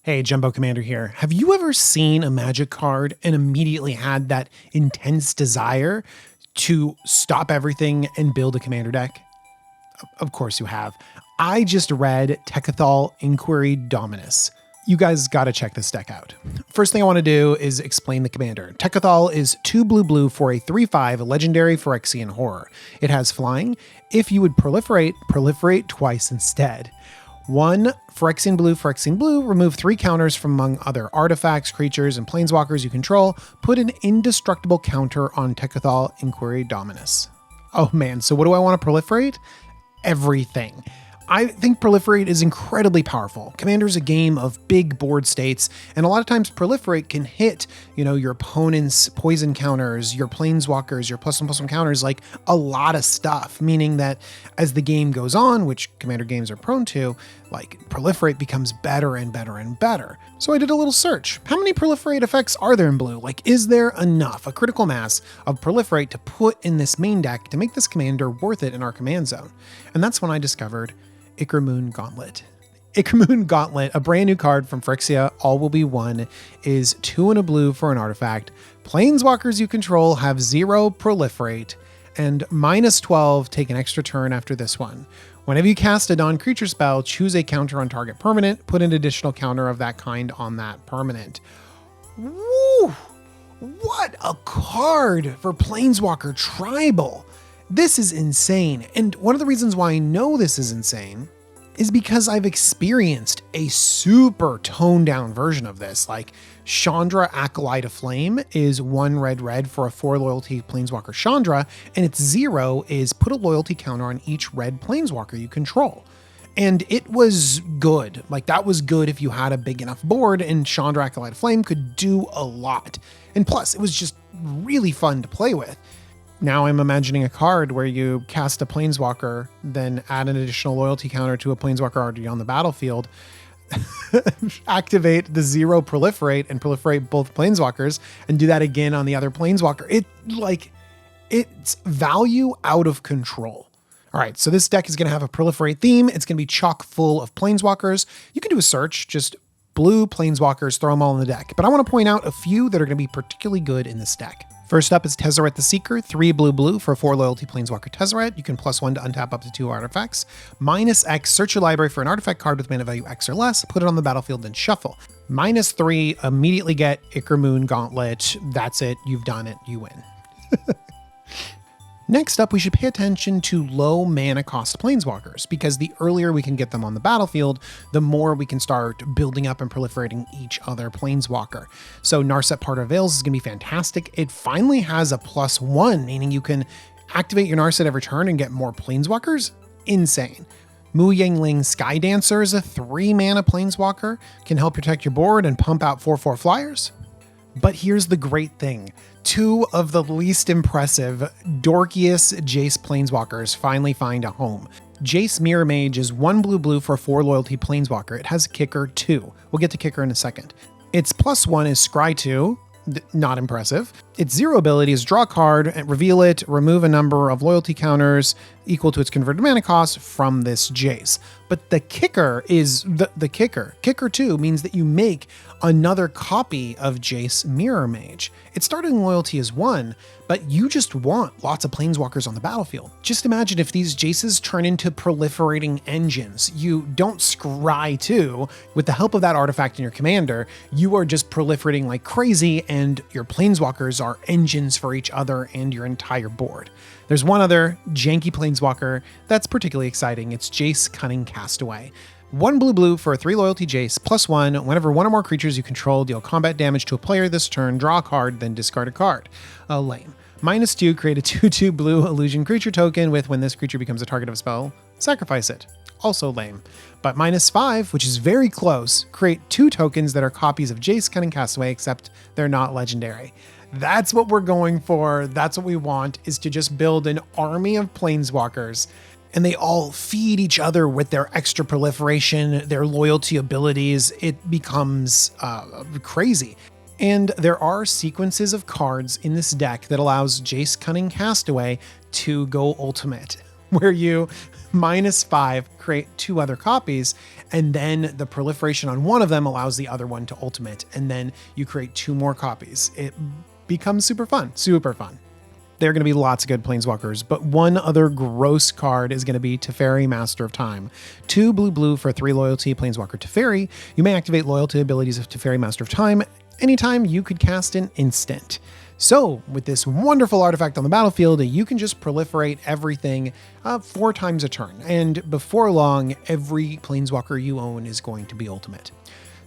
Hey, Jumbo Commander here. Have you ever seen a Magic card and immediately had that intense desire to stop everything and build a Commander deck? Of course you have. I just read Tecuthal Inquiry Dominus. You guys gotta check this deck out. First thing I want to do is explain the commander. Tecuthal is 2 blue for a 3/5 legendary Phyrexian horror. It has flying. If you would proliferate twice instead. 1 Phyrexian blue, remove 3 counters from among other artifacts, creatures, and planeswalkers you control. Put an indestructible counter on Tecuthal Inquiry Dominus. Oh man, so what do I want to proliferate? Everything. I think Proliferate is incredibly powerful. Commander's a game of big board states, and a lot of times Proliferate can hit, your opponent's poison counters, your planeswalkers, your +1/+1 counters, like a lot of stuff, meaning that as the game goes on, which Commander games are prone to, like Proliferate becomes better and better and better. So I did a little search. How many Proliferate effects are there in blue? Like, is there enough, a critical mass of Proliferate to put in this main deck to make this commander worth it in our command zone? And that's when I discovered Iker Moon Gauntlet. Iker Moon Gauntlet, a brand new card from Phyrexia, all will be 1, is 2 and a blue for an artifact. Planeswalkers you control have 0 proliferate, and -12 take an extra turn after this one. Whenever you cast a non-creature spell, choose a counter on target permanent, put an additional counter of that kind on that permanent. Woo! What a card for Planeswalker Tribal! This is insane, and one of the reasons why I know this is insane is because I've experienced a super toned down version of this. Like, Chandra Acolyte of Flame is 1 red for a 4 loyalty Planeswalker Chandra, and its 0 is put a loyalty counter on each red Planeswalker you control. And it was good. Like, that was good if you had a big enough board, and Chandra Acolyte of Flame could do a lot. And plus, it was just really fun to play with. Now I'm imagining a card where you cast a planeswalker, then add an additional loyalty counter to a planeswalker already on the battlefield, activate the 0 proliferate and proliferate both planeswalkers, and do that again on the other planeswalker. It's value out of control. All right, so this deck is going to have a proliferate theme. It's going to be chock full of planeswalkers. You can do a search, just blue planeswalkers, throw them all in the deck. But I want to point out a few that are going to be particularly good in this deck. First up is Tezzeret the Seeker, 3 blue for a 4 loyalty Planeswalker Tezzeret. You can +1 to untap up to 2 artifacts. -X, search your library for an artifact card with mana value X or less, put it on the battlefield, then shuffle. -3, immediately get Iker Moon Gauntlet. That's it, you've done it, you win. Next up, we should pay attention to low mana cost planeswalkers, because the earlier we can get them on the battlefield, the more we can start building up and proliferating each other planeswalker. So Narset Part of Veils is going to be fantastic. It finally has a +1, meaning you can activate your Narset every turn and get more planeswalkers. Insane. Mu Yangling Sky Dancer is a 3 mana planeswalker, can help protect your board and pump out 4/4 flyers. But here's the great thing. 2 of the least impressive, dorkiest Jace planeswalkers finally find a home. Jace Mirror Mage is 1 blue for a 4 loyalty planeswalker. It has kicker 2. We'll get to kicker in a second. Its +1 is Scry 2. Not impressive. Its 0 ability is draw a card, and reveal it, remove a number of loyalty counters equal to its converted mana cost from this Jace. But the kicker is the kicker. Kicker 2 means that you make another copy of Jace Mirror Mage. Its starting loyalty is 1, but you just want lots of planeswalkers on the battlefield. Just imagine if these Jaces turn into proliferating engines. You don't scry 2. With the help of that artifact in your commander, you are just proliferating like crazy, and your planeswalkers are engines for each other and your entire board. There's one other janky planeswalker that's particularly exciting. It's Jace Cunning Castaway. 1 blue for a 3 loyalty Jace, +1. Whenever 1 or more creatures you control deal combat damage to a player this turn, draw a card, then discard a card. Lame. -2, create a 2/2 blue illusion creature token with when this creature becomes a target of a spell, sacrifice it. Also lame. But -5, which is very close, create 2 tokens that are copies of Jace Cunning Castaway, except they're not legendary. That's what we're going for. That's what we want, is to just build an army of planeswalkers, and they all feed each other with their extra proliferation, their loyalty abilities. It becomes crazy. And there are sequences of cards in this deck that allows Jace Cunning Castaway to go ultimate. where you -5 create 2 other copies, and then the proliferation on one of them allows the other one to ultimate, and then you create 2 more copies. It becomes super fun, super fun. There are going to be lots of good planeswalkers, but one other gross card is going to be Teferi, Master of Time. 2 blue for 3 loyalty planeswalker Teferi. You may activate loyalty abilities of Teferi, Master of Time anytime you could cast an instant. So with this wonderful artifact on the battlefield, you can just proliferate everything 4 times a turn. And before long, every planeswalker you own is going to be ultimate.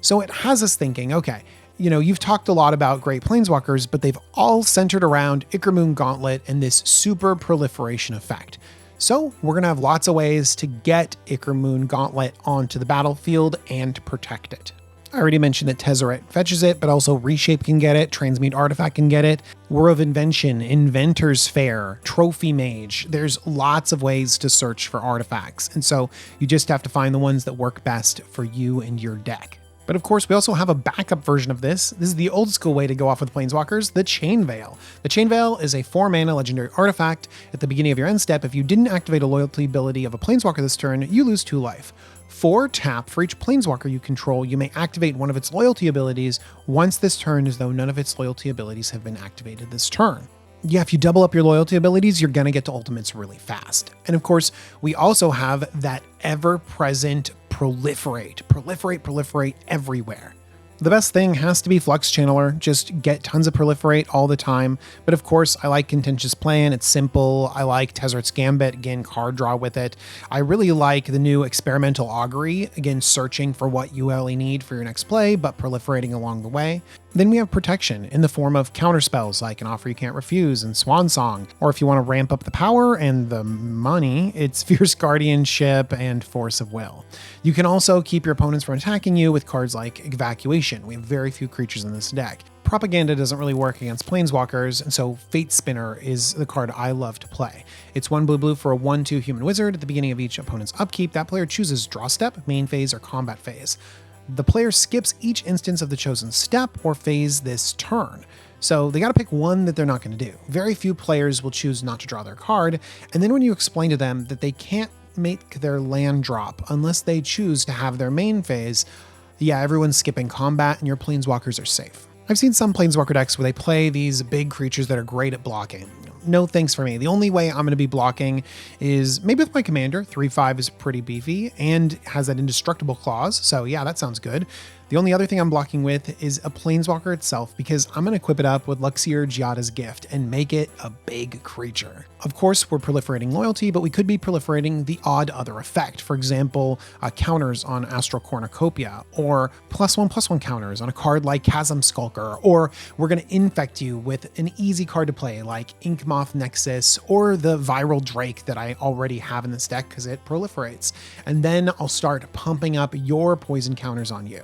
So it has us thinking, okay, you know, you've talked a lot about great planeswalkers, but they've all centered around Iker Moon Gauntlet and this super proliferation effect. So we're going to have lots of ways to get Iker Moon Gauntlet onto the battlefield and protect it. I already mentioned that Tezzeret fetches it, but also Reshape can get it, Transmute Artifact can get it, Whir of Invention, Inventor's Fair, Trophy Mage. There's lots of ways to search for artifacts, and so you just have to find the ones that work best for you and your deck. But of course, we also have a backup version of this. This is the old school way to go off with planeswalkers, the Chain Veil. The Chain Veil is a 4-mana legendary artifact. At the beginning of your end step, if you didn't activate a loyalty ability of a planeswalker this turn, you lose 2 life. 4 tap for each planeswalker you control. You may activate one of its loyalty abilities once this turn, as though none of its loyalty abilities have been activated this turn. Yeah, if you double up your loyalty abilities, you're going to get to ultimates really fast. And of course, we also have that ever-present proliferate. Proliferate everywhere. The best thing has to be Flux Channeler. Just get tons of proliferate all the time. But of course, I like Contentious Plan. It's simple. I like Tezzeret's Gambit. Again, card draw with it. I really like the new Experimental Augury. Again, searching for what you really need for your next play, but proliferating along the way. Then we have protection in the form of counterspells like An Offer You Can't Refuse and Swan Song. Or if you want to ramp up the power and the money, it's Fierce Guardianship and Force of Will. You can also keep your opponents from attacking you with cards like Evacuation. We have very few creatures in this deck. Propaganda doesn't really work against planeswalkers, and so Fate Spinner is the card I love to play. It's 1 blue for a 1/2 human wizard. At the beginning of each opponent's upkeep, that player chooses Draw Step, Main Phase, or Combat Phase. The player skips each instance of the chosen step or phase this turn. So they got to pick one that they're not going to do. Very few players will choose not to draw their card, and then when you explain to them that they can't make their land drop unless they choose to have their main phase, yeah, everyone's skipping combat and your planeswalkers are safe. I've seen some planeswalker decks where they play these big creatures that are great at blocking. No thanks for me. The only way I'm going to be blocking is maybe with my commander. 3/5 is pretty beefy and has that indestructible clause. So yeah, that sounds good. The only other thing I'm blocking with is a planeswalker itself, because I'm going to equip it up with Luxior Giada's Gift and make it a big creature. Of course, we're proliferating loyalty, but we could be proliferating the odd other effect. For example, counters on Astral Cornucopia, or +1/+1 counters on a card like Chasm Skulker, or we're going to infect you with an easy card to play like Inkmoth Nexus, or the Viral Drake that I already have in this deck because it proliferates. And then I'll start pumping up your poison counters on you.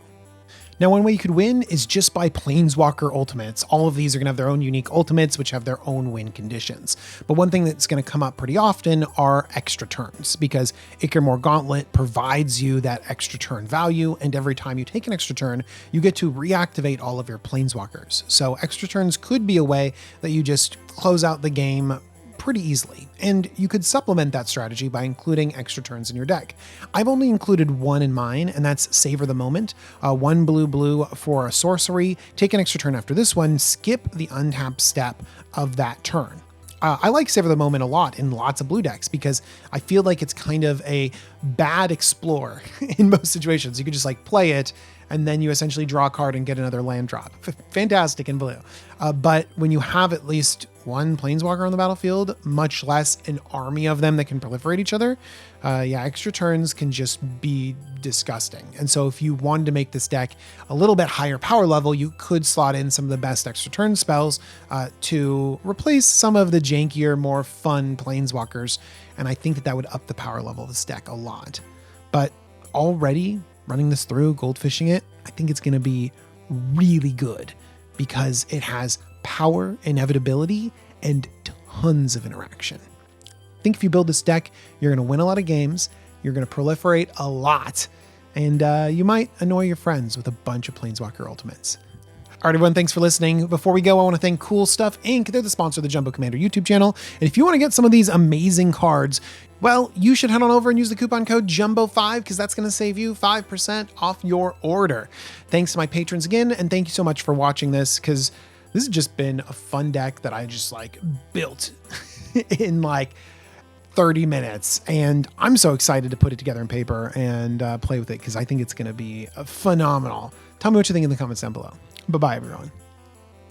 Now, one way you could win is just by Planeswalker ultimates. All of these are going to have their own unique ultimates, which have their own win conditions. But one thing that's going to come up pretty often are extra turns, because Iker Moon Gauntlet provides you that extra turn value, and every time you take an extra turn, you get to reactivate all of your Planeswalkers. So extra turns could be a way that you just close out the game pretty easily, and you could supplement that strategy by including extra turns in your deck. I've only included one in mine, and that's Savor the Moment. 1 blue for a sorcery. Take an extra turn after this one, skip the untap step of that turn. I like Savor the Moment a lot in lots of blue decks because I feel like it's kind of a bad explore in most situations. You could just like play it and then you essentially draw a card and get another land drop. Fantastic in blue. But when you have at least one planeswalker on the battlefield, much less an army of them that can proliferate each other, yeah, extra turns can just be disgusting. And so if you wanted to make this deck a little bit higher power level, you could slot in some of the best extra turn spells to replace some of the jankier, more fun planeswalkers. And I think that that would up the power level of this deck a lot. But already running this through, goldfishing it, I think it's going to be really good because it has power, inevitability, and tons of interaction. I think if you build this deck, you're going to win a lot of games, you're going to proliferate a lot, and you might annoy your friends with a bunch of Planeswalker ultimates. All right, everyone, thanks for listening. Before we go, I want to thank Cool Stuff Inc. They're the sponsor of the Jumbo Commander YouTube channel. And if you want to get some of these amazing cards, Well, you should head on over and use the coupon code JUMBO5 because that's going to save you 5% off your order. Thanks to my patrons again, and thank you so much for watching this because this has just been a fun deck that I just like built in like 30 minutes. And I'm so excited to put it together in paper and play with it because I think it's going to be phenomenal. Tell me what you think in the comments down below. Bye-bye, everyone.